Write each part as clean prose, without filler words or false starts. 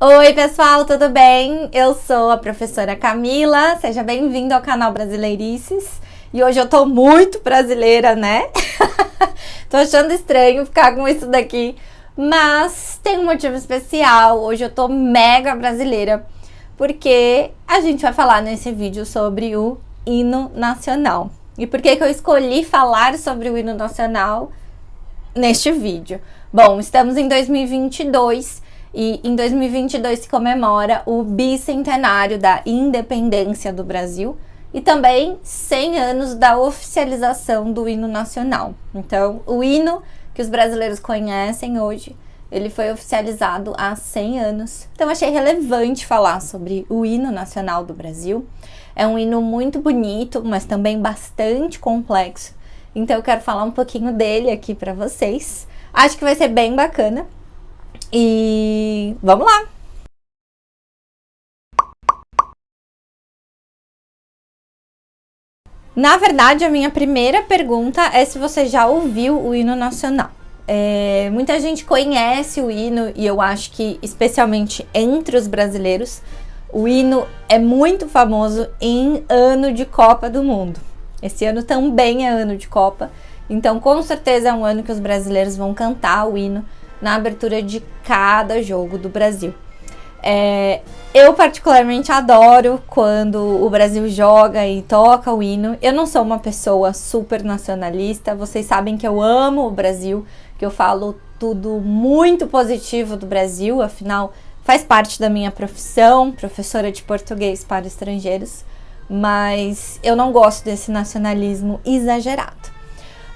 Oi pessoal, tudo bem? Eu sou a professora Camila, seja bem-vindo ao canal Brasileirices. E hoje eu tô muito brasileira, né? Tô achando estranho ficar com isso daqui, mas tem um motivo especial. Hoje eu tô mega brasileira, porque a gente vai falar nesse vídeo sobre o hino nacional. E por que que eu escolhi falar sobre o hino nacional neste vídeo? Bom, estamos em 2022 e em 2022 se comemora o bicentenário da independência do Brasil e também 100 anos da oficialização do hino nacional. Então, o hino que os brasileiros conhecem hoje, ele foi oficializado há 100 anos. Então, achei relevante falar sobre o hino nacional do Brasil. É um hino muito bonito, mas também bastante complexo. Então, eu quero falar um pouquinho dele aqui para vocês. Acho que vai ser bem bacana. E vamos lá! Na verdade, a minha primeira pergunta é se você já ouviu o hino nacional. Muita gente conhece o hino e eu acho que, especialmente entre os brasileiros, o hino é muito famoso em ano de Copa do Mundo. Esse ano também é ano de Copa, então com certeza é um ano que os brasileiros vão cantar o hino na abertura de cada jogo do Brasil. Eu particularmente adoro quando o Brasil joga e toca o hino. Eu não sou uma pessoa super nacionalista, vocês sabem que eu amo o Brasil, que eu falo tudo muito positivo do Brasil, afinal faz parte da minha profissão, professora de português para estrangeiros, mas eu não gosto desse nacionalismo exagerado.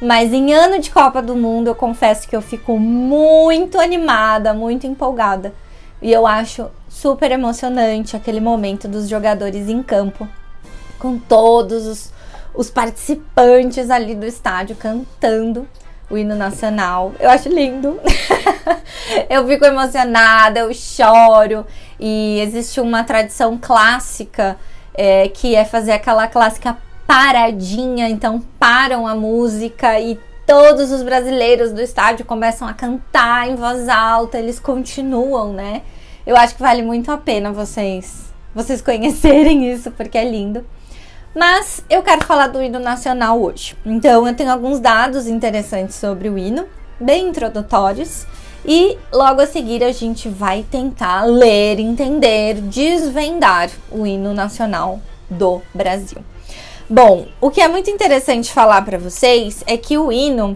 Mas em ano de Copa do Mundo, eu confesso que eu fico muito animada, muito empolgada. E eu acho super emocionante aquele momento dos jogadores em campo, com todos os participantes ali do estádio cantando o hino nacional. Eu acho lindo. Eu fico emocionada, eu choro. E existe uma tradição clássica, que é fazer aquela clássica paradinha, então param a música e todos os brasileiros do estádio começam a cantar em voz alta, eles continuam, né? Eu acho que vale muito a pena vocês conhecerem isso, porque é lindo. Mas eu quero falar do hino nacional hoje. Então eu tenho alguns dados interessantes sobre o hino, bem introdutórios, e logo a seguir a gente vai tentar ler, entender, desvendar o hino nacional do Brasil. Bom, o que é muito interessante falar para vocês é que o hino,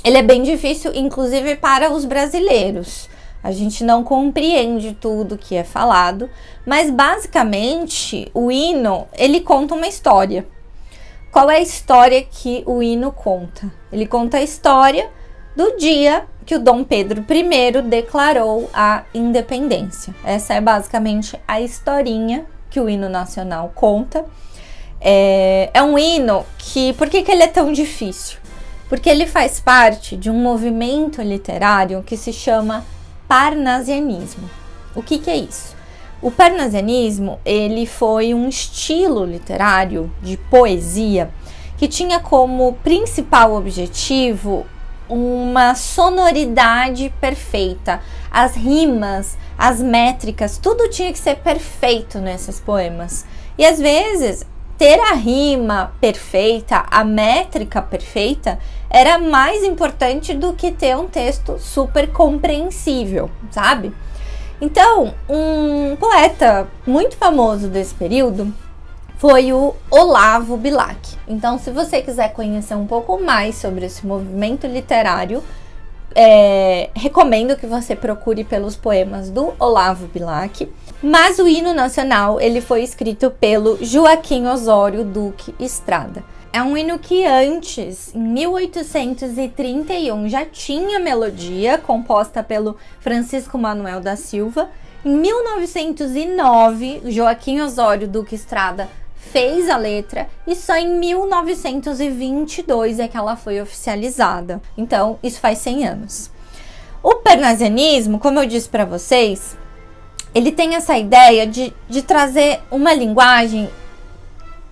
ele é bem difícil, inclusive para os brasileiros. A gente não compreende tudo que é falado, mas basicamente o hino, ele conta uma história. Qual é a história que o hino conta? Ele conta a história do dia que o Dom Pedro I declarou a independência. Essa é basicamente a historinha que o hino nacional conta. É um hino que... Por que ele é tão difícil? Porque ele faz parte de um movimento literário que se chama parnasianismo. O que é isso? O parnasianismo, ele foi um estilo literário de poesia que tinha como principal objetivo uma sonoridade perfeita. As rimas, as métricas, tudo tinha que ser perfeito nesses poemas. E às vezes, ter a rima perfeita, a métrica perfeita, era mais importante do que ter um texto super compreensível, sabe? Então, um poeta muito famoso desse período foi o Olavo Bilac. Então, se você quiser conhecer um pouco mais sobre esse movimento literário, recomendo que você procure pelos poemas do Olavo Bilac. Mas o hino nacional, ele foi escrito pelo Joaquim Osório Duque Estrada. É um hino que antes, em 1831, já tinha melodia, composta pelo Francisco Manuel da Silva. Em 1909, Joaquim Osório Duque Estrada fez a letra e só em 1922 é que ela foi oficializada. Então, isso faz 100 anos. O parnasianismo, como eu disse para vocês, ele tem essa ideia de trazer uma linguagem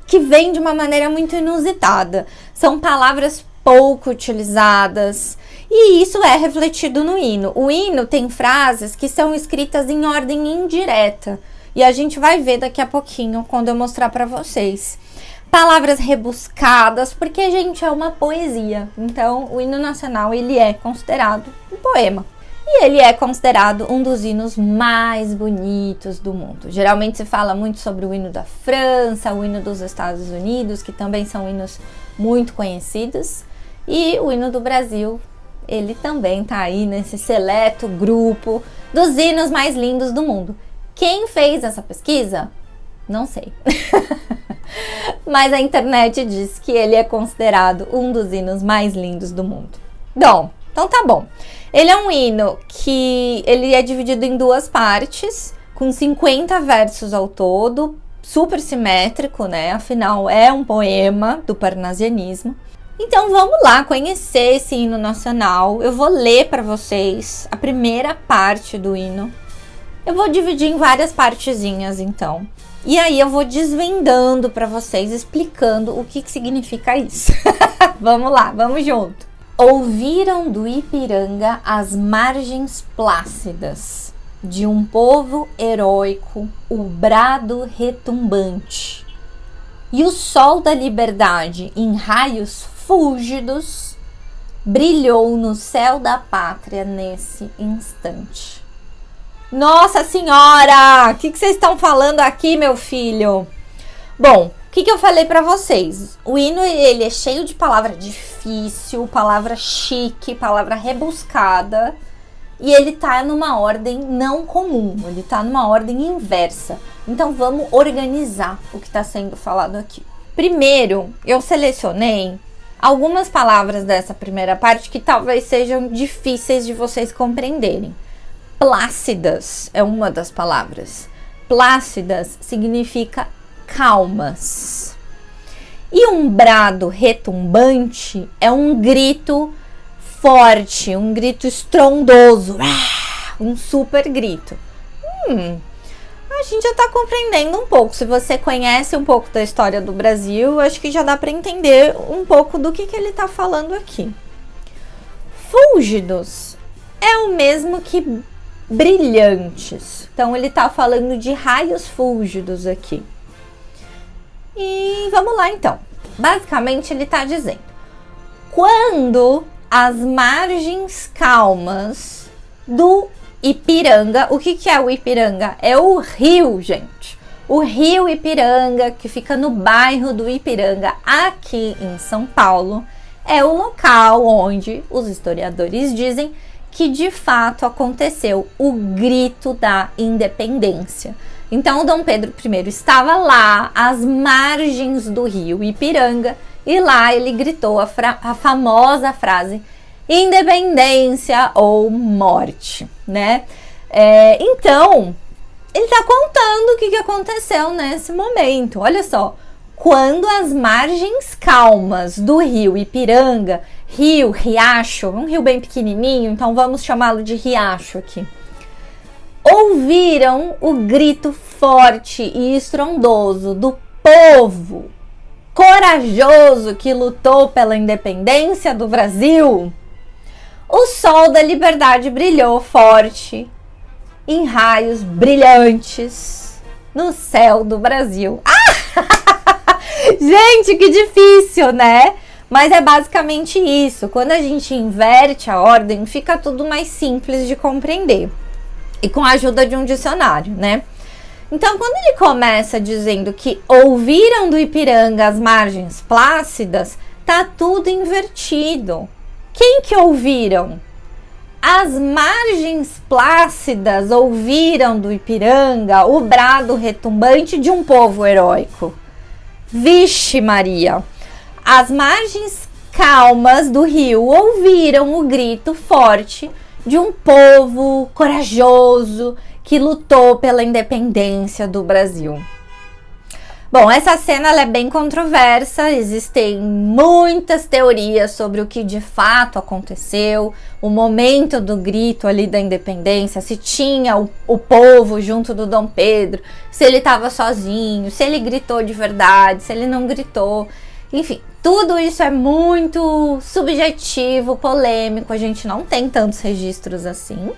que vem de uma maneira muito inusitada. São palavras pouco utilizadas E isso é refletido no hino. O hino tem frases que são escritas em ordem indireta. E a gente vai ver daqui a pouquinho, quando eu mostrar para vocês. Palavras rebuscadas, porque, gente, é uma poesia. Então, o hino nacional, ele é considerado um poema. E ele é considerado um dos hinos mais bonitos do mundo. Geralmente se fala muito sobre o hino da França, o hino dos Estados Unidos, que também são hinos muito conhecidos. E o hino do Brasil, ele também tá aí nesse seleto grupo dos hinos mais lindos do mundo. Quem fez essa pesquisa? Não sei. Mas a internet diz que ele é considerado um dos hinos mais lindos do mundo. Bom, então tá bom. Ele é um hino que ele é dividido em duas partes, com 50 versos ao todo, super simétrico, né? Afinal, é um poema do parnasianismo. Então vamos lá conhecer esse hino nacional. Eu vou ler para vocês a primeira parte do hino. Eu vou dividir em várias partezinhas, então. E aí eu vou desvendando para vocês, explicando o que significa isso. Vamos lá, vamos junto. Ouviram do Ipiranga as margens plácidas de um povo heróico, o brado retumbante. E o sol da liberdade, em raios fúlgidos, brilhou no céu da pátria nesse instante. Nossa Senhora! O que vocês estão falando aqui, meu filho? Bom, o que eu falei pra vocês? O hino, ele é cheio de palavra difícil, palavra chique, palavra rebuscada. E ele tá numa ordem não comum, ele tá numa ordem inversa. Então vamos organizar o que tá sendo falado aqui. Primeiro, eu selecionei algumas palavras dessa primeira parte que talvez sejam difíceis de vocês compreenderem. Plácidas é uma das palavras. Plácidas significa calmas. E um brado retumbante é um grito forte, um grito estrondoso, um super grito. A gente já tá compreendendo um pouco. Se você conhece um pouco da história do Brasil, acho que já dá para entender um pouco do que ele tá falando aqui. Fúlgidos é o mesmo que brilhantes. Então ele tá falando de raios fúlgidos aqui. E vamos lá então. Basicamente ele tá dizendo: quando as margens calmas do Ipiranga, o que é o Ipiranga? É o rio, gente. O rio Ipiranga, que fica no bairro do Ipiranga, aqui em São Paulo, é o local onde os historiadores dizem que de fato aconteceu o grito da independência. Então, Dom Pedro I estava lá, às margens do rio Ipiranga, e lá ele gritou a famosa frase: independência ou morte, né? Então, ele está contando o que aconteceu nesse momento. Olha só, quando as margens calmas do rio Ipiranga, riacho, um rio bem pequenininho, então vamos chamá-lo de riacho aqui, ouviram o grito forte e estrondoso do povo corajoso que lutou pela independência do Brasil, o sol da liberdade brilhou forte em raios brilhantes no céu do Brasil. Gente, que difícil, né? Mas é basicamente isso. Quando a gente inverte a ordem, fica tudo mais simples de compreender. E com a ajuda de um dicionário, né? Então, quando ele começa dizendo que ouviram do Ipiranga as margens plácidas, tá tudo invertido. Quem que ouviram? As margens plácidas ouviram do Ipiranga o brado retumbante de um povo heróico. Vixe Maria! As margens calmas do rio ouviram o grito forte de um povo corajoso que lutou pela independência do Brasil. Bom, essa cena ela é bem controversa, existem muitas teorias sobre o que de fato aconteceu, o momento do grito ali da independência, se tinha o povo junto do Dom Pedro, se ele estava sozinho, se ele gritou de verdade, se ele não gritou. Enfim, tudo isso é muito subjetivo, polêmico, a gente não tem tantos registros assim.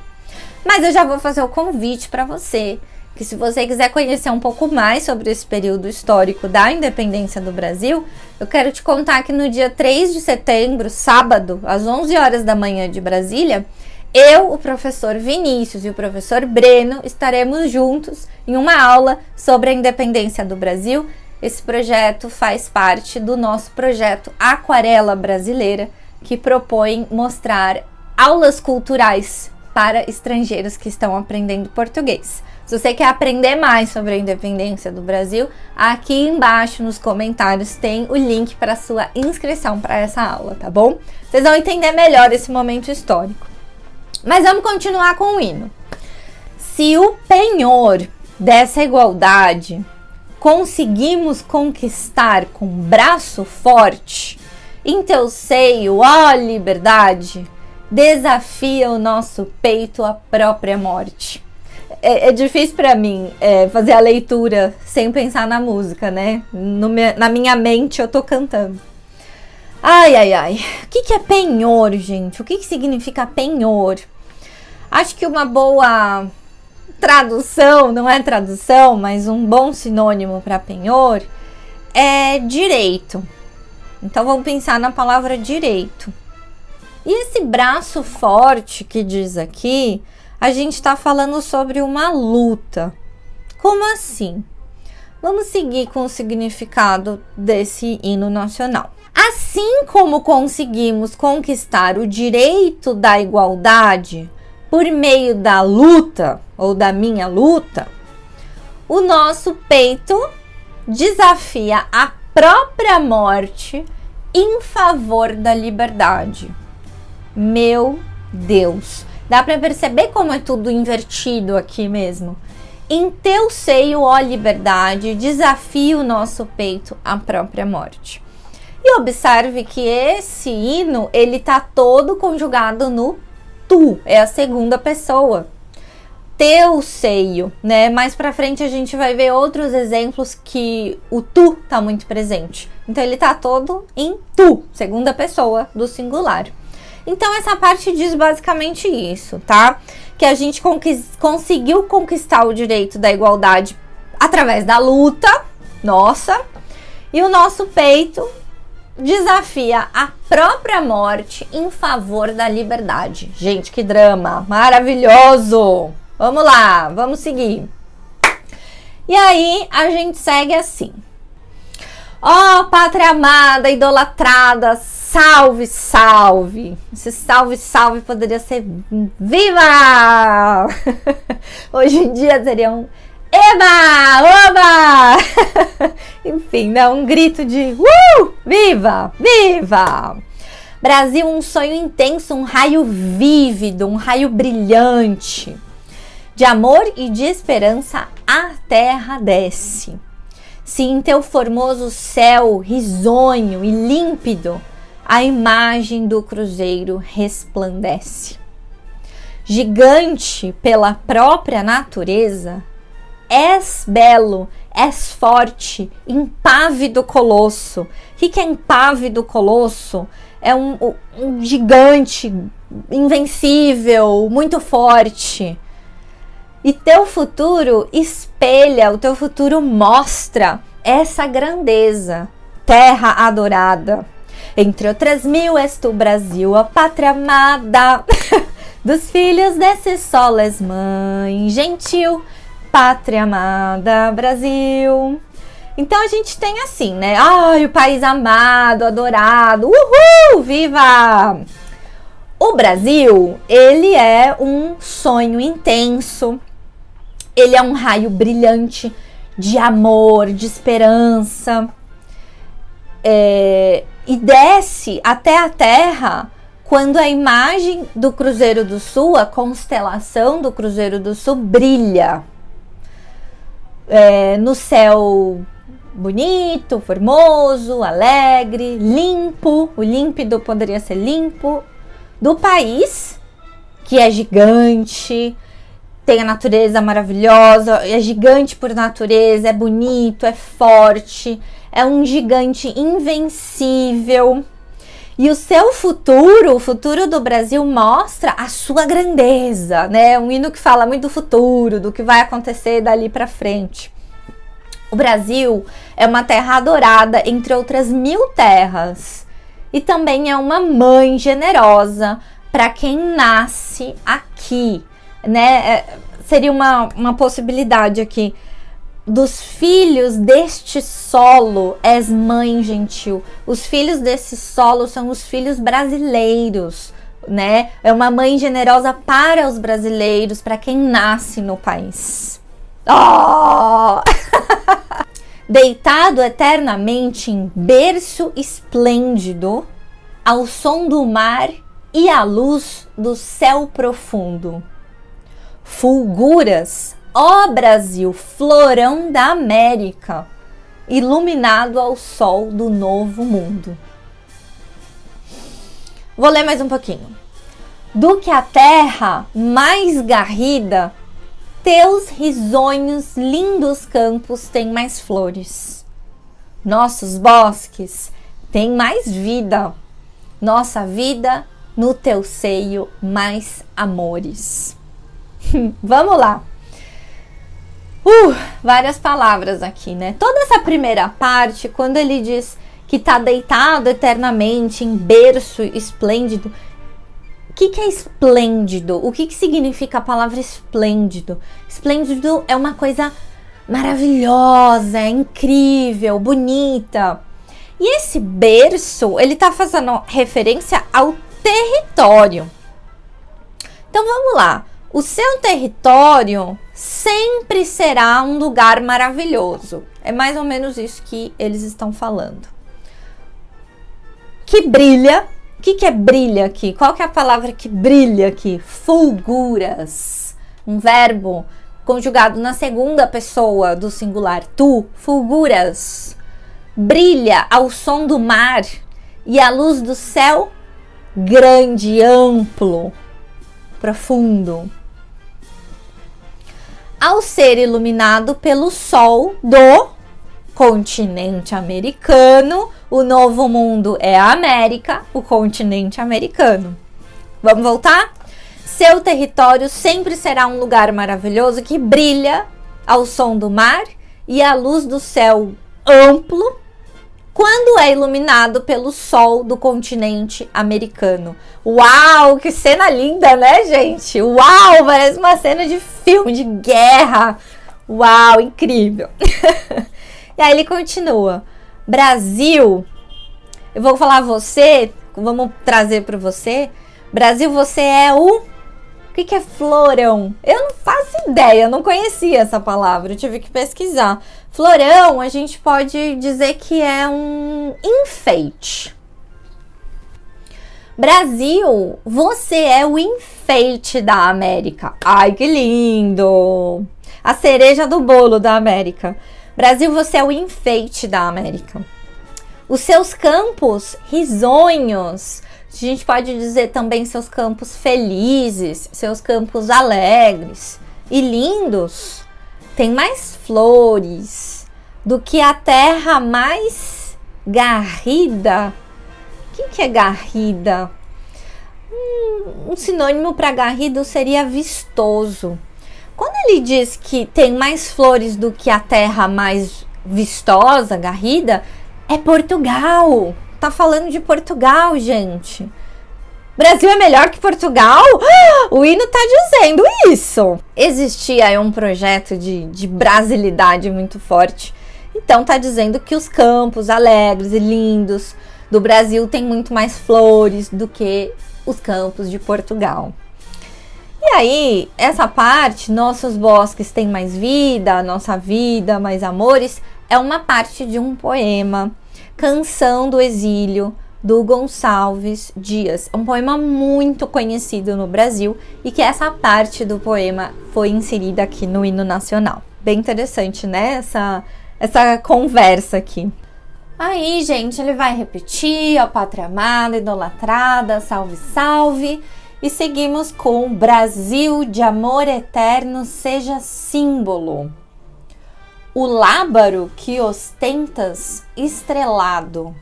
Mas eu já vou fazer o convite para você, que se você quiser conhecer um pouco mais sobre esse período histórico da independência do Brasil, eu quero te contar que no dia 3 de setembro, sábado, às 11 horas da manhã de Brasília, eu, o professor Vinícius e o professor Breno estaremos juntos em uma aula sobre a independência do Brasil. Esse projeto faz parte do nosso projeto Aquarela Brasileira, que propõe mostrar aulas culturais para estrangeiros que estão aprendendo português. Se você quer aprender mais sobre a independência do Brasil, aqui embaixo nos comentários tem o link para sua inscrição para essa aula, tá bom? Vocês vão entender melhor esse momento histórico. Mas vamos continuar com o hino. Se o penhor dessa igualdade conseguimos conquistar com braço forte, em teu seio, ó liberdade, desafia o nosso peito à própria morte. É difícil para mim fazer a leitura sem pensar na música, né? Na minha mente eu tô cantando. Ai, ai, ai. O que é penhor, gente? O que significa penhor? Acho que uma boa tradução, não é tradução, mas um bom sinônimo para penhor é direito. Então vamos pensar na palavra direito. E esse braço forte que diz aqui, a gente está falando sobre uma luta. Como assim? Vamos seguir com o significado desse hino nacional. Assim como conseguimos conquistar o direito da igualdade por meio da luta, ou da minha luta, o nosso peito desafia a própria morte em favor da liberdade. Meu Deus! Dá para perceber como é tudo invertido aqui mesmo? Em teu seio, ó liberdade, desafia o nosso peito à própria morte. E observe que esse hino, ele tá todo conjugado no tu, é a segunda pessoa. Teu seio, né? Mais pra frente a gente vai ver outros exemplos que o tu tá muito presente. Então ele tá todo em tu, segunda pessoa do singular. Então essa parte diz basicamente isso, tá? Que a gente conseguiu conquistar o direito da igualdade através da luta, nossa, e o nosso peito desafia a própria morte em favor da liberdade. Gente, que drama, maravilhoso! Vamos lá, vamos seguir. E aí a gente segue assim. Ó, pátria amada, idolatrada, salve, salve. Esse salve, salve poderia ser viva! Hoje em dia seria um eba, oba! Enfim, né? Um grito de viva, viva! Brasil, um sonho intenso, um raio vívido, um raio brilhante. De amor e de esperança a terra desce. Se em teu formoso céu risonho e límpido a imagem do cruzeiro resplandece. Gigante pela própria natureza, és belo, és forte, impávido colosso. O que é impávido colosso? É um gigante, invencível, muito forte. E teu futuro espelha, o teu futuro mostra essa grandeza, terra adorada. Entre outras mil és tu, Brasil, a pátria amada, dos filhos desse sol és mãe gentil, pátria amada, Brasil. Então a gente tem assim, né? Ai, o país amado, adorado, uhul, viva! O Brasil, ele é um sonho intenso. Ele é um raio brilhante de amor, de esperança. E desce até a terra quando a imagem do Cruzeiro do Sul, a constelação do Cruzeiro do Sul brilha. No céu bonito, formoso, alegre, limpo. O límpido poderia ser limpo. Do país, que é gigante, tem a natureza maravilhosa, é gigante por natureza, é bonito, é forte, é um gigante invencível. E o seu futuro, o futuro do Brasil, mostra a sua grandeza, né? Um hino que fala muito do futuro, do que vai acontecer dali para frente. O Brasil é uma terra adorada entre outras 1000 terras. E também é uma mãe generosa para quem nasce aqui, né? Seria uma possibilidade aqui. Dos filhos deste solo és mãe gentil. Os filhos desse solo são os filhos brasileiros, né? É uma mãe generosa para os brasileiros, para quem nasce no país. Oh! Deitado eternamente em berço esplêndido, ao som do mar e à luz do céu profundo. Fulguras, ó Brasil, florão da América, iluminado ao sol do novo mundo. Vou ler mais um pouquinho. Do que a terra mais garrida, teus risonhos lindos campos têm mais flores. Nossos bosques têm mais vida. Nossa vida no teu seio mais amores. Vamos lá. Várias palavras aqui, né? Toda essa primeira parte, quando ele diz que tá deitado eternamente em berço esplêndido, o que é esplêndido? O que significa a palavra esplêndido? Esplêndido é uma coisa maravilhosa, é incrível, bonita. E esse berço, ele tá fazendo referência ao território. Então vamos lá. O seu território sempre será um lugar maravilhoso. É mais ou menos isso que eles estão falando. Que brilha. O que é brilha aqui? Qual que é a palavra que brilha aqui? Fulguras. Um verbo conjugado na segunda pessoa do singular. Tu, fulguras. Brilha ao som do mar e à luz do céu grande, amplo, profundo. Ao ser iluminado pelo sol do continente americano, o novo mundo é a América, o continente americano. Vamos voltar? Seu território sempre será um lugar maravilhoso que brilha ao som do mar e à luz do céu amplo, quando é iluminado pelo sol do continente americano. Uau, que cena linda, né, gente? Uau, parece uma cena de filme, de guerra. Uau, incrível. E aí ele continua. Brasil, eu vou falar você, vamos trazer para você. Brasil, você é o que é florão? Eu não faço ideia, eu não conhecia essa palavra, eu tive que pesquisar. Florão, a gente pode dizer que é um enfeite. Brasil, você é o enfeite da América. Ai, que lindo! A cereja do bolo da América. Brasil, você é o enfeite da América. Os seus campos risonhos, a gente pode dizer também seus campos felizes, seus campos alegres e lindos, tem mais flores do que a terra mais garrida. O que é garrida? Um sinônimo para garrido seria vistoso. Quando ele diz que tem mais flores do que a terra mais vistosa, garrida, é Portugal. Tá falando de Portugal, gente. Brasil é melhor que Portugal? O hino tá dizendo isso. Existia aí um projeto de brasilidade muito forte. Então tá dizendo que os campos alegres e lindos do Brasil têm muito mais flores do que os campos de Portugal. E aí, essa parte, nossos bosques têm mais vida, nossa vida, mais amores, é uma parte de um poema, Canção do Exílio, do Gonçalves Dias. É um poema muito conhecido no Brasil e que essa parte do poema foi inserida aqui no hino nacional. Bem interessante, né? Essa conversa aqui. Aí, gente, ele vai repetir, ó pátria amada, idolatrada, salve, salve. E seguimos com Brasil de amor eterno seja símbolo. o lábaro que ostentas estrelado.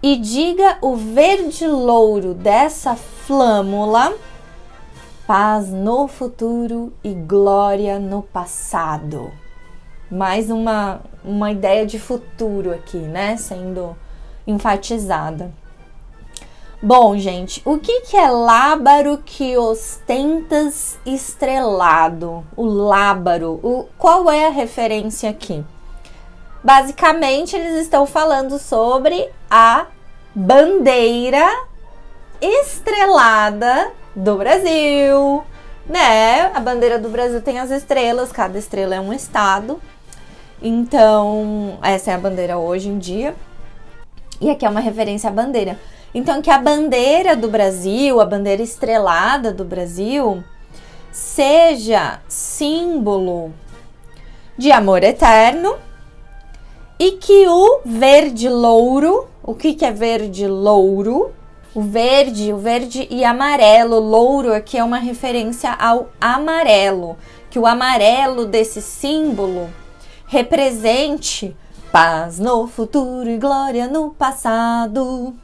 E diga o verde louro dessa flâmula, paz no futuro e glória no passado. Mais uma ideia de futuro aqui, né? Sendo enfatizada. Bom, gente, o que é lábaro que ostentas estrelado? O lábaro, qual é a referência aqui? Basicamente, eles estão falando sobre a bandeira estrelada do Brasil, né? A bandeira do Brasil tem as estrelas, cada estrela é um estado. Então, essa é a bandeira hoje em dia. E aqui é uma referência à bandeira. Então, que a bandeira do Brasil, a bandeira estrelada do Brasil, seja símbolo de amor eterno. E que o verde louro, o que é verde louro? O verde e amarelo, louro aqui é uma referência ao amarelo. Que o amarelo desse símbolo represente paz no futuro e glória no passado.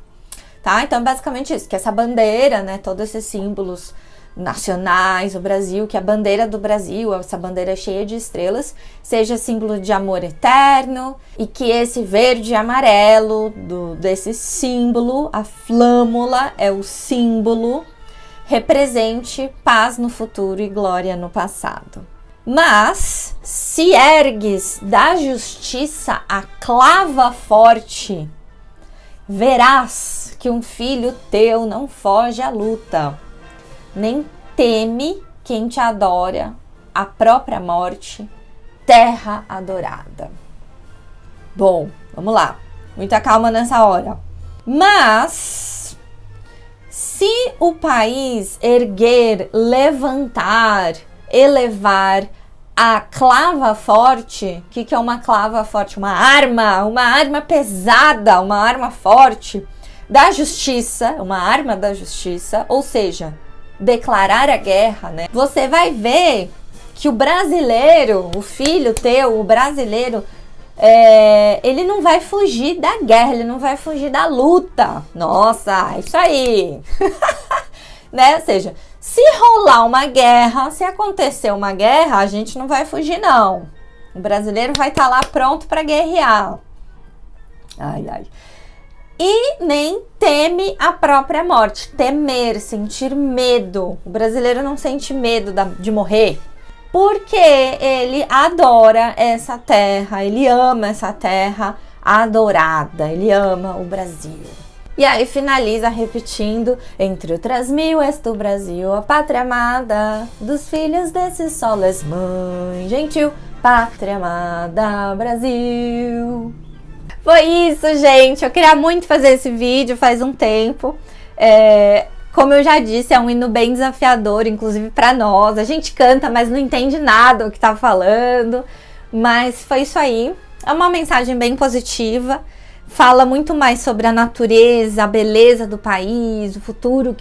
Tá? Então, basicamente isso, que essa bandeira, né, todos esses símbolos nacionais, o Brasil, que a bandeira do Brasil, essa bandeira cheia de estrelas, seja símbolo de amor eterno e que esse verde e amarelo desse símbolo, a flâmula é o símbolo, represente paz no futuro e glória no passado. Mas, se ergues da justiça a clava forte, verás que um filho teu não foge à luta, nem teme quem te adora, a própria morte, terra adorada. Bom, vamos lá. Muita calma nessa hora. Mas, se o país erguer, levantar, elevar a clava forte, o que é uma clava forte? Uma arma pesada, uma arma forte da justiça, uma arma da justiça, ou seja, declarar a guerra, né? Você vai ver que o brasileiro, o filho teu, o brasileiro, ele não vai fugir da guerra, ele não vai fugir da luta. Nossa, isso aí! Né? Ou seja, se rolar uma guerra, se acontecer uma guerra, a gente não vai fugir, não. O brasileiro vai estar lá pronto para guerrear. Ai, ai. E nem teme a própria morte. Temer, sentir medo. O brasileiro não sente medo de morrer. Porque ele adora essa terra, ele ama essa terra adorada, ele ama o Brasil. E aí finaliza repetindo: entre outras mil, és tu, Brasil, a pátria amada dos filhos desse sol, és mãe gentil, pátria amada, Brasil. Foi isso, gente. Eu queria muito fazer esse vídeo faz um tempo. Como eu já disse, é um hino bem desafiador, inclusive para nós. A gente canta, mas não entende nada o que tá falando. Mas foi isso aí. É uma mensagem bem positiva. Fala muito mais sobre a natureza, a beleza do país, o futuro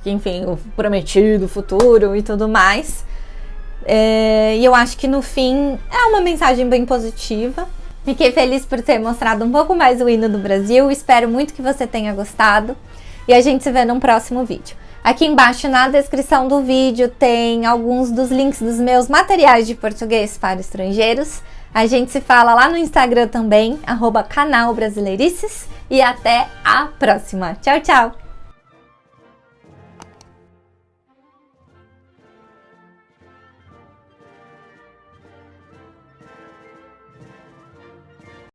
enfim, o prometido futuro e tudo mais. E eu acho que no fim é uma mensagem bem positiva. Fiquei feliz por ter mostrado um pouco mais o hino do Brasil. Espero muito que você tenha gostado. E a gente se vê num próximo vídeo. Aqui embaixo na descrição do vídeo tem alguns dos links dos meus materiais de português para estrangeiros. A gente se fala lá no Instagram também, @canalbrasileirices. E até a próxima. Tchau, tchau!